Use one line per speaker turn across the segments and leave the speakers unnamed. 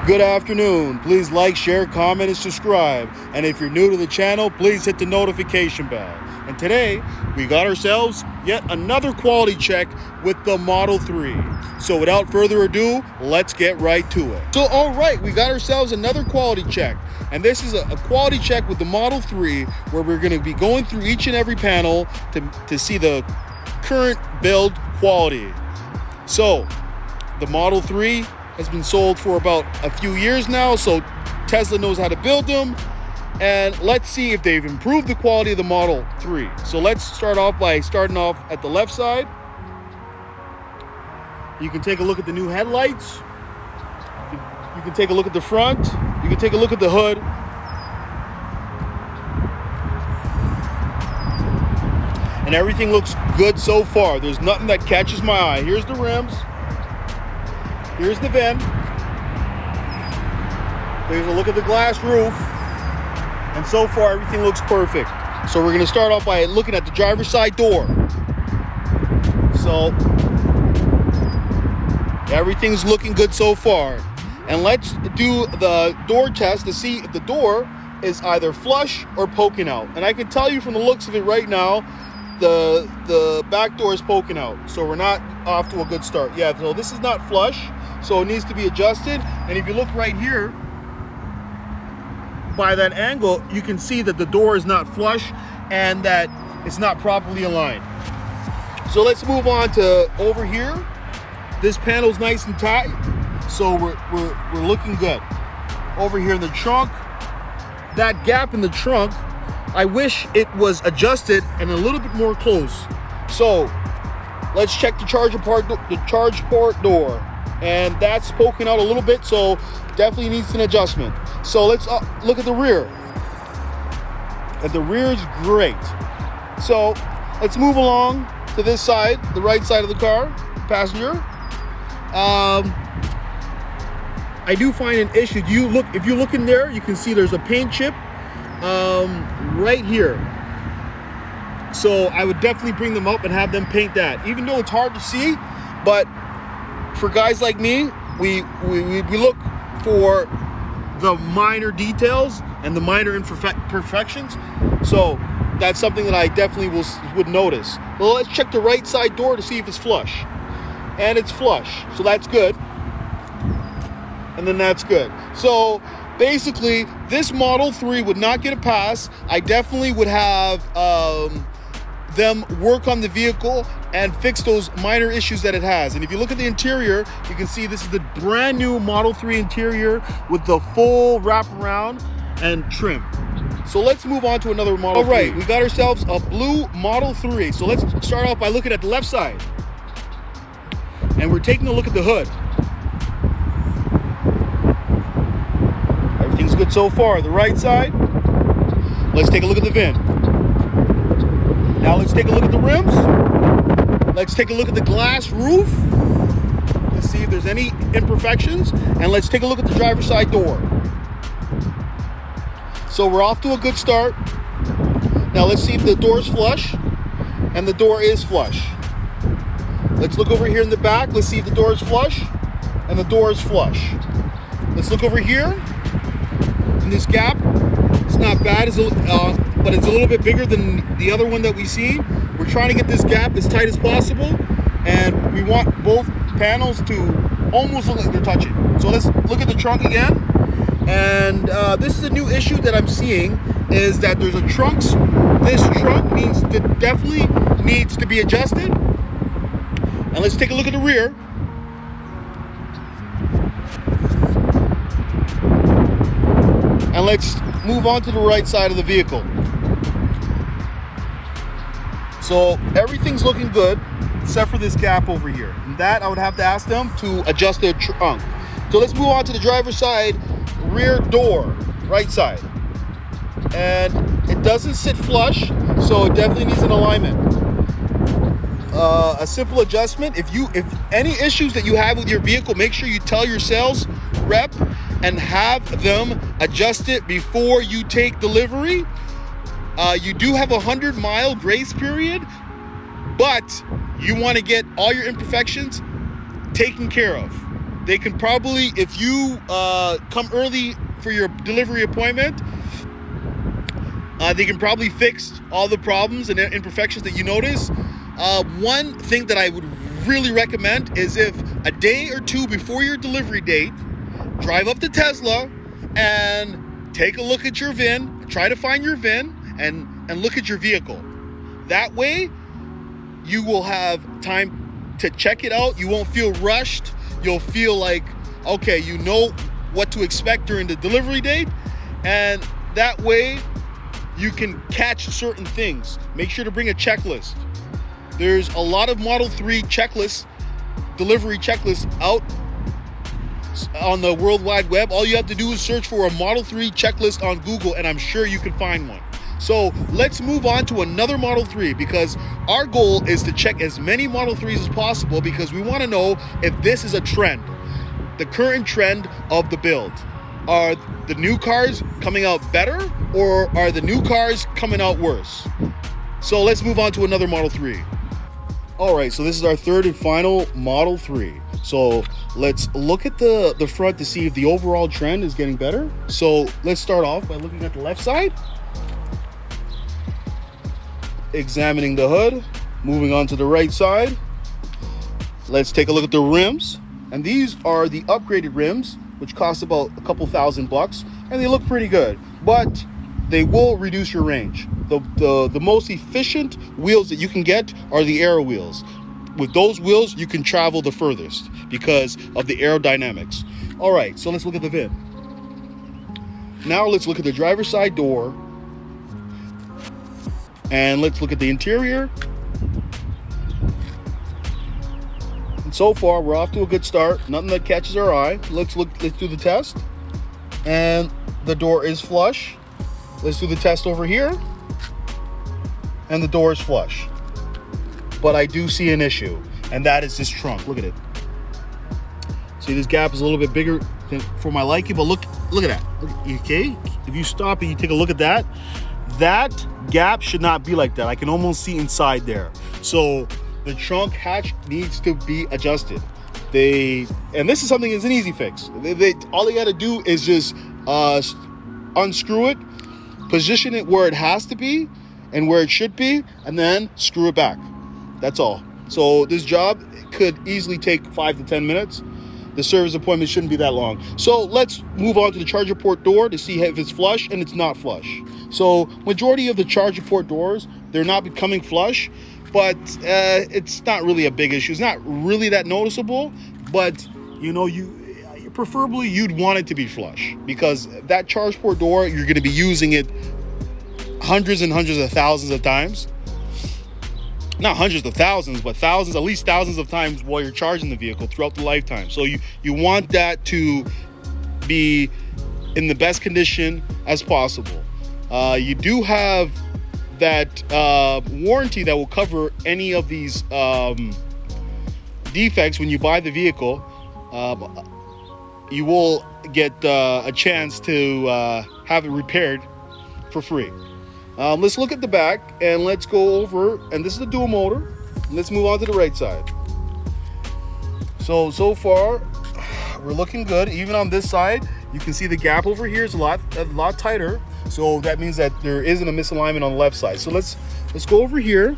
Good afternoon. Please like, share, comment, and subscribe. And if you're new to the channel, please hit the notification bell. And today, we got ourselves yet another quality check with the Model 3. So without further ado, let's get right to it. So all right, we got ourselves another quality check. And this is a quality check with the Model 3 where we're going to be going through each and every panel to see the current build quality. So the Model 3 has been sold for about a few years now, so Tesla knows how to build them. And let's see if they've improved the quality of the Model 3. So let's start off by starting off at the left side. You can take a look at the new headlights. You can take a look at the front. You can take a look at the hood. And everything looks good so far. There's nothing that catches my eye. Here's the rims. Here's the VIN. There's a look at the glass roof. And so far, everything looks perfect. So we're gonna start off by looking at the driver's side door. So everything's looking good so far. And let's do the door test to see if the door is either flush or poking out. And I can tell you from the looks of it right now, the back door is poking out. So we're not off to a good start. Yeah, so this is not flush, so it needs to be adjusted. And if you look right here, by that angle, you can see that the door is not flush and that it's not properly aligned. So let's move on to over here. This panel's nice and tight, so we're looking good. Over here in the trunk, that gap in the trunk, I wish it was adjusted and a little bit more close. So let's check the charge port door, and that's poking out a little bit, so definitely needs an adjustment. So let's look at the rear. And the rear is great. So let's move along to this side, the right side of the car, passenger. I do find an issue. If you look in there, you can see there's a paint chip right here. So I would definitely bring them up and have them paint that, even though it's hard to see. But for guys like me, we look for the minor details and the minor imperfections. So that's something that I definitely would notice. Well, let's check the right side door to see if it's flush. And it's flush, so that's good. And then that's good. So basically, this Model 3 would not get a pass. I definitely would have them work on the vehicle and fix those minor issues that it has. And if you look at the interior, you can see this is the brand new Model 3 interior with the full wraparound and trim. So let's move on to another Model 3. All right, we got ourselves a blue Model 3. So let's start off by looking at the left side. And we're taking a look at the hood. Everything's good so far. The right side, let's take a look at the VIN. Now let's take a look at the rims. Let's take a look at the glass roof to see if there's any imperfections. And let's take a look at the driver's side door. So we're off to a good start. Now let's see if the door is flush. And the door is flush. Let's look over here in the back. Let's see if the door is flush. And the door is flush. Let's look over here in this gap. It's not bad, but it's a little bit bigger than the other one that we see. We're trying to get this gap as tight as possible, and we want both panels to almost look like they're touching. So let's look at the trunk again. And this is a new issue that I'm seeing, is that there's a trunk. This trunk definitely needs to be adjusted. And let's take a look at the rear. And let's move on to the right side of the vehicle. So everything's looking good, except for this gap over here. And that I would have to ask them to adjust their trunk. So let's move on to the driver's side, rear door, right side. And it doesn't sit flush, so it definitely needs an alignment. A simple adjustment. If any issues that you have with your vehicle, make sure you tell your sales rep and have them adjust it before you take delivery. You do have a 100-mile grace period, but you want to get all your imperfections taken care of. they can probably, if you come early for your delivery appointment, they can probably fix all the problems and imperfections that you notice. One thing that I would really recommend is, if a day or two before your delivery date, drive up to Tesla and take a look at your VIN, try to find your VIN and look at your vehicle. That way you will have time to check it out. You won't feel rushed. You'll feel like, okay, you know what to expect during the delivery date, and that way you can catch certain things. Make sure to bring a checklist. There's a lot of Model 3 checklists, delivery checklists out on the World Wide Web. All you have to do is search for a Model 3 checklist on Google, and I'm sure you can find one. So let's move on to another Model 3, because our goal is to check as many Model 3s as possible, because we want to know if this is a trend, the current trend of the build. Are the new cars coming out better, or are the new cars coming out worse? So let's move on to another Model 3. All right, so this is our third and final Model 3. So let's look at the front to see if the overall trend is getting better. So let's start off by looking at the left side, examining the hood, moving on to the right side. Let's take a look at the rims. And these are the upgraded rims, which cost about a couple $1,000, and they look pretty good, but they will reduce your range. The most efficient wheels that you can get are the Aero wheels. With those wheels, you can travel the furthest because of the aerodynamics. All right, so let's look at the VIN. Now let's look at the driver's side door, and let's look at the interior. And so far, we're off to a good start. Nothing that catches our eye. Let's do the test. And the door is flush. Let's do the test over here. And the door is flush. But I do see an issue, and that is this trunk. Look at it. See, this gap is a little bit bigger for my liking, but look at that. Okay, if you stop and you take a look at that, that gap should not be like that. I can almost see inside there. So the trunk hatch needs to be adjusted. And this is something that's an easy fix. All they got to do is just unscrew it, position it where it has to be and where it should be, and then screw it back. That's all. So this job could easily take 5 to 10 minutes. The service appointment shouldn't be that long. So let's move on to the charger port door to see if it's flush, and it's not flush. So majority of the charger port doors, they're not becoming flush, but it's not really a big issue. It's not really that noticeable, but you know, preferably you'd want it to be flush, because that charge port door, you're going to be using it hundreds and hundreds of thousands of times. Not hundreds of thousands, but thousands, at least thousands of times while you're charging the vehicle throughout the lifetime. So you want that to be in the best condition as possible. You do have that warranty that will cover any of these defects when you buy the vehicle. You will get a chance to have it repaired for free. Let's look at the back, and let's go over, and this is the dual motor. Let's move on to the right side. So far, we're looking good. Even on this side, you can see the gap over here is a lot tighter. So that means that there isn't a misalignment on the left side. So let's go over here,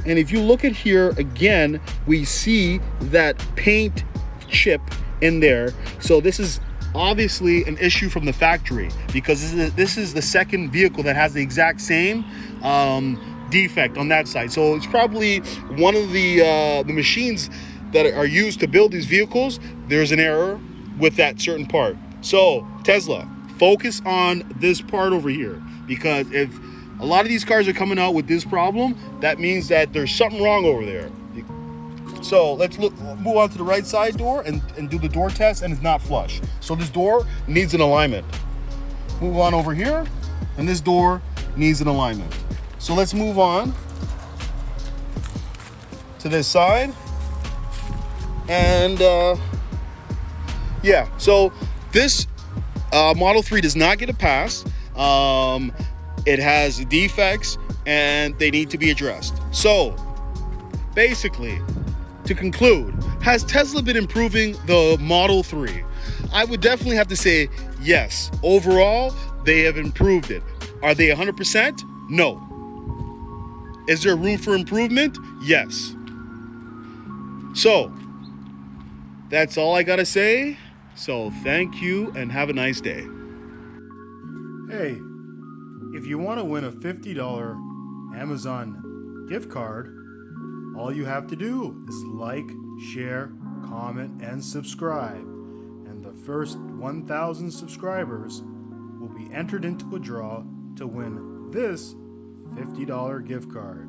and if you look at here again, we see that paint chip in there. So this is obviously an issue from the factory, because this is the second vehicle that has the exact same defect on that side. So it's probably one of the machines that are used to build these vehicles. There's an error with that certain part. So Tesla, focus on this part over here, because if a lot of these cars are coming out with this problem, that means that there's something wrong over there. So let's move on to the right side door and do the door test, and it's not flush. So this door needs an alignment. Move on over here, and this door needs an alignment. So let's move on to this side. And yeah, so this Model 3 does not get a pass. It has defects, and they need to be addressed. So basically, to conclude, has Tesla been improving the Model 3? I would definitely have to say yes. Overall, they have improved it. Are they 100%? No. Is there room for improvement? Yes. So, that's all I gotta say. So, thank you and have a nice day.
Hey, if you want to win a $50 Amazon gift card, all you have to do is like, share, comment, and subscribe. And the first 1,000 subscribers will be entered into a draw to win this $50 gift card.